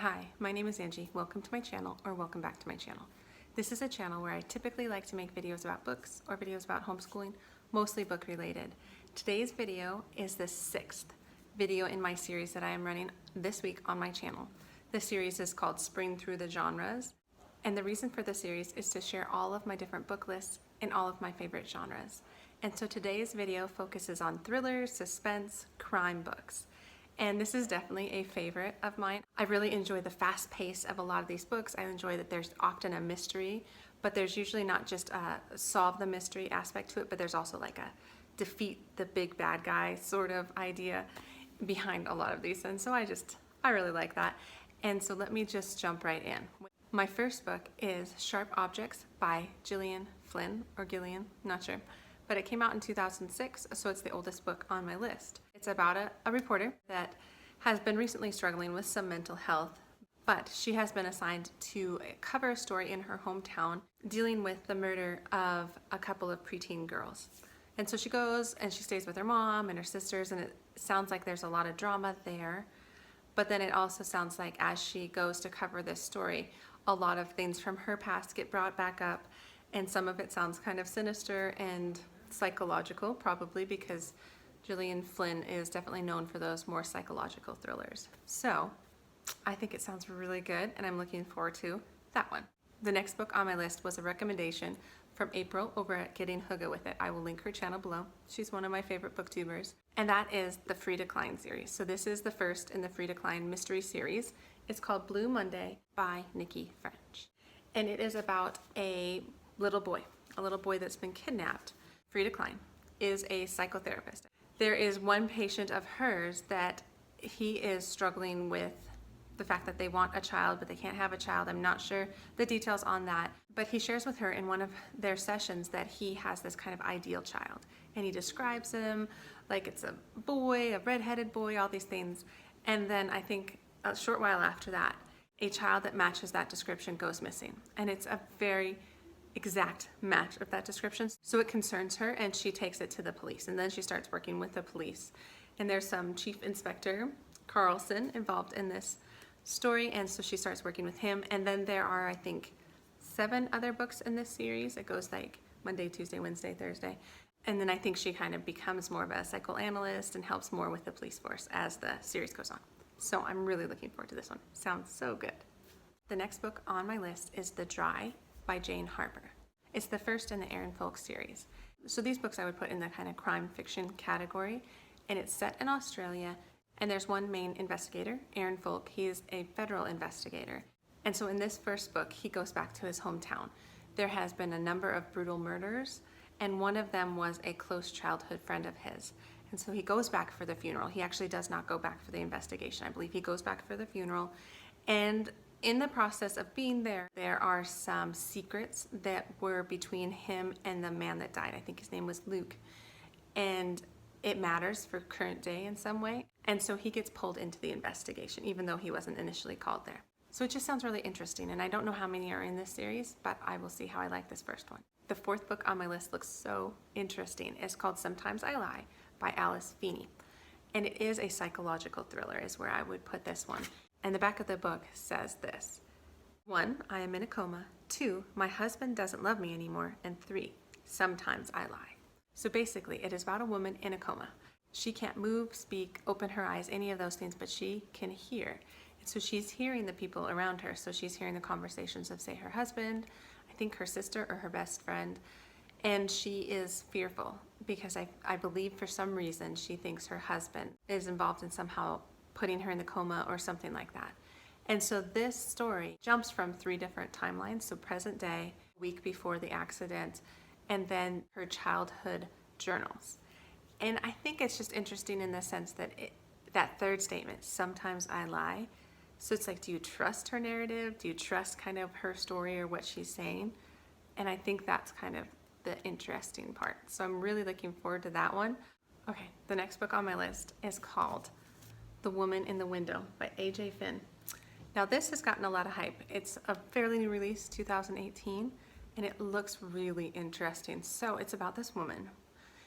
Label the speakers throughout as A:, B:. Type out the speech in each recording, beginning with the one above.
A: Hi, my name is Angie. Welcome to my channel, or welcome back to my channel. This is a channel where I typically like to make videos about books or videos about homeschooling, mostly book related. Today's video is the 6th video in my series that I am running this week on my channel. The series is called Spring Through the Genres, and the reason for the series is to share all of my different book lists and all of my favorite genres. And so today's video focuses on thrillers, suspense, crime books. And this is definitely a favorite of mine. I really enjoy the fast pace of a lot of these books. I enjoy that there's often a mystery, but there's usually not just a solve the mystery aspect to it, but there's also like a defeat the big bad guy sort of idea behind a lot of these. And so I really like that. And so let me just jump right in. My first book is Sharp Objects by Gillian, Flynn, or Gillian, not sure. But it came out in 2006, so it's the oldest book on my list. It's about a reporter that has been recently struggling with some mental health, but she has been assigned to cover a story in her hometown dealing with the murder of a couple of preteen girls. And so she goes and she stays with her mom and her sisters, and it sounds like there's a lot of drama there. But then it also sounds like as she goes to cover this story, a lot of things from her past get brought back up, and some of it sounds kind of sinister and psychological, probably because Gillian Flynn is definitely known for those more psychological thrillers. So I think it sounds really good, and I'm looking forward to that one. The next book on my list was a recommendation from April over at Getting Hygge With It. I will link her channel below. She's one of my favorite booktubers, and that is the Free Decline series. So this is the first in the Free Decline mystery series. It's called Blue Monday by Nikki French, and it is about a little boy that's been kidnapped. Free Decline is a psychotherapist. There is one patient of hers that he is struggling with the fact that they want a child, but they can't have a child. I'm not sure the details on that, but he shares with her in one of their sessions that he has this kind of ideal child, and he describes him like it's a boy, a redheaded boy, all these things. And then I think a short while after that, a child that matches that description goes missing, and it's a very exact match of that description. So it concerns her, and she takes it to the police, and then she starts working with the police. And there's some Chief Inspector Carlson involved in this story, and so she starts working with him. And then there are, I think, 7 other books in this series. It goes like Monday, Tuesday, Wednesday, Thursday. And then I think she kind of becomes more of a psychoanalyst and helps more with the police force as the series goes on. So I'm really looking forward to this one. Sounds so good. The next book on my list is The Dry by Jane Harper. It's the first in the Aaron Folk series. So these books I would put in the kind of crime fiction category, and it's set in Australia, and there's one main investigator, Aaron Folk. He is a federal investigator. And so in this first book, he goes back to his hometown. There has been a number of brutal murders, and one of them was a close childhood friend of his. And so he goes back for the funeral. He actually does not go back for the investigation. I believe he goes back for the funeral. And in the process of being there, there are some secrets that were between him and the man that died. I think his name was Luke. And it matters for current day in some way. And so he gets pulled into the investigation, even though he wasn't initially called there. So it just sounds really interesting. And I don't know how many are in this series, but I will see how I like this first one. The 4th book on my list looks so interesting. It's called Sometimes I Lie by Alice Feeney. And it is a psychological thriller is where I would put this one. And the back of the book says this: 1, I am in a coma. 2, my husband doesn't love me anymore. And 3, sometimes I lie. So basically, it is about a woman in a coma. She can't move, speak, open her eyes, any of those things, but she can hear. And so she's hearing the people around her. So she's hearing the conversations of, say, her husband, I think her sister or her best friend. And she is fearful because I believe for some reason she thinks her husband is involved in somehow putting her in the coma or something like that. And so this story jumps from 3 different timelines. So present day, week before the accident, and then her childhood journals. And I think it's just interesting in the sense that that 3rd statement, sometimes I lie. So it's like, do you trust her narrative? Do you trust kind of her story or what she's saying? And I think that's kind of the interesting part. So I'm really looking forward to that one. Okay, the next book on my list is called The Woman in the Window by A.J. Finn. Now this has gotten a lot of hype. It's a fairly new release, 2018, and it looks really interesting. So it's about this woman.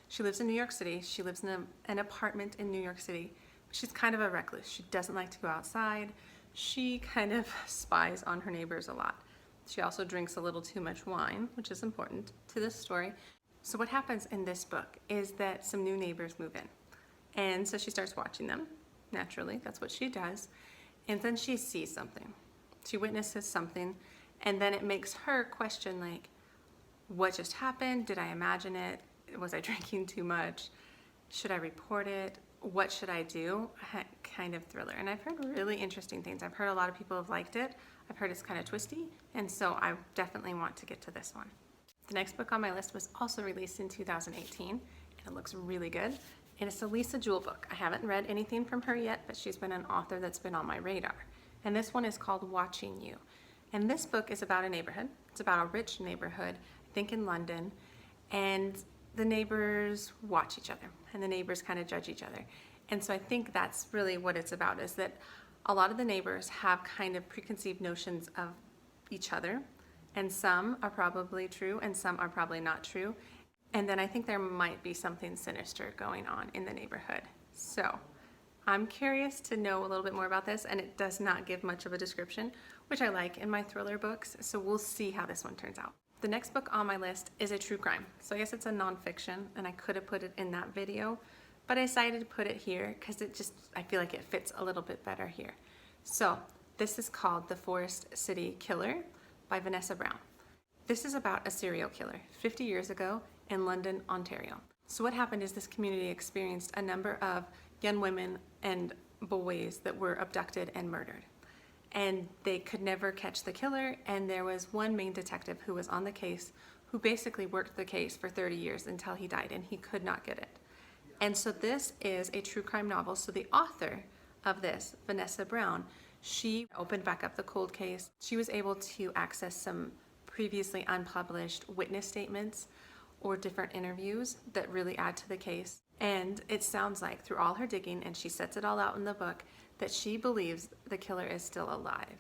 A: She lives in New York City. She lives in an apartment in New York City. She's kind of a recluse. She doesn't like to go outside. she kind of spies on her neighbors a lot. She also drinks a little too much wine, which is important to this story. So what happens in this book is that some new neighbors move in. And so she starts watching them. Naturally, that's what she does. And then she sees something. She witnesses something, and then it makes her question, like, what just happened? Did I imagine it? Was I drinking too much? Should I report it? What should I do? Kind of thriller. And I've heard really interesting things. I've heard a lot of people have liked it. I've heard it's kind of twisty, and so I definitely want to get to this one. The next book on my list was also released in 2018, and it looks really good. And it's a Lisa Jewell book. I haven't read anything from her yet, but she's been an author that's been on my radar. And this one is called Watching You. And this book is about a neighborhood. It's about a rich neighborhood, I think in London. And the neighbors watch each other, and the neighbors kind of judge each other. And so I think that's really what it's about, is that a lot of the neighbors have kind of preconceived notions of each other, and some are probably true and some are probably not true. And then I think there might be something sinister going on in the neighborhood. So I'm curious to know a little bit more about this, and it does not give much of a description, which I like in my thriller books. So we'll see how this one turns out. The next book on my list is a true crime. So I guess it's a nonfiction, and I could have put it in that video, but I decided to put it here because I feel like it fits a little bit better here. So this is called The Forest City Killer by Vanessa Brown. This is about a serial killer 50 years ago in London, Ontario. So what happened is this community experienced a number of young women and boys that were abducted and murdered. And they could never catch the killer, and there was one main detective who was on the case who basically worked the case for 30 years until he died, and he could not get it. And so this is a true crime novel. So the author of this, Vanessa Brown, she opened back up the cold case. She was able to access some previously unpublished witness statements or different interviews that really add to the case. And it sounds like through all her digging, and she sets it all out in the book, that she believes the killer is still alive.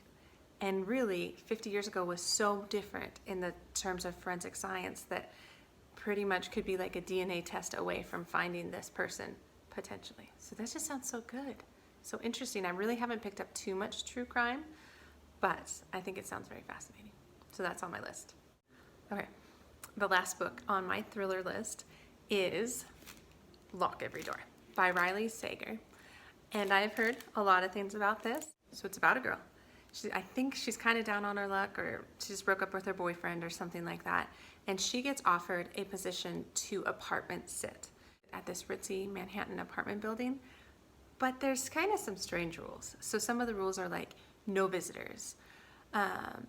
A: And really, 50 years ago was so different in the terms of forensic science that pretty much could be like a DNA test away from finding this person, potentially. So that just sounds so good. So interesting. I really haven't picked up too much true crime, but I think it sounds very fascinating. So that's on my list. Okay, the last book on my thriller list is Lock Every Door by Riley Sager. And I've heard a lot of things about this. So it's about a girl. I think she's kind of down on her luck, or she just broke up with her boyfriend or something like that. And she gets offered a position to apartment sit at this ritzy Manhattan apartment building. But there's kind of some strange rules. So some of the rules are like no visitors.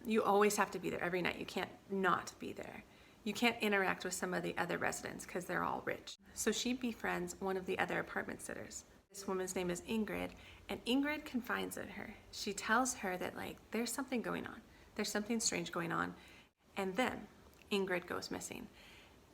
A: You always have to be there every night. You can't not be there. You can't interact with some of the other residents because they're all rich. So she befriends one of the other apartment sitters. This woman's name is Ingrid, and Ingrid confides in her. She tells her that there's something going on. There's something strange going on. And then Ingrid goes missing.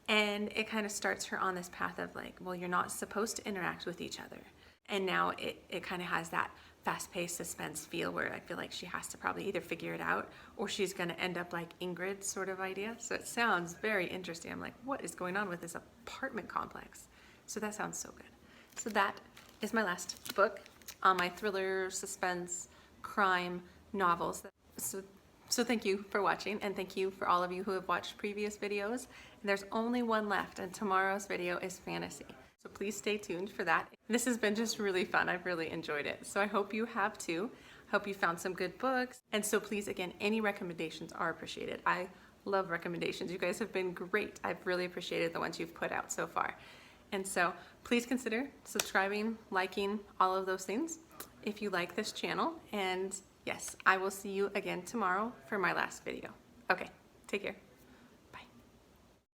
A: And it kind of starts her on this path of well, you're not supposed to interact with each other. And now it kind of has that fast-paced suspense feel where I feel like she has to probably either figure it out or she's going to end up like Ingrid sort of idea. So it sounds very interesting. I'm like, what is going on with this apartment complex? So that sounds so good. So that is my last book on my thriller, suspense, crime novels. So thank you for watching, and thank you for all of you who have watched previous videos. And there's only one left, and tomorrow's video is fantasy. So please stay tuned for that. This has been just really fun. I've really enjoyed it. So I hope you have too. Hope you found some good books. And so please, again, any recommendations are appreciated. I love recommendations. You guys have been great. I've really appreciated the ones you've put out so far. And so please consider subscribing, liking, all of those things if you like this channel. And yes, I will see you again tomorrow for my last video. Okay, take care.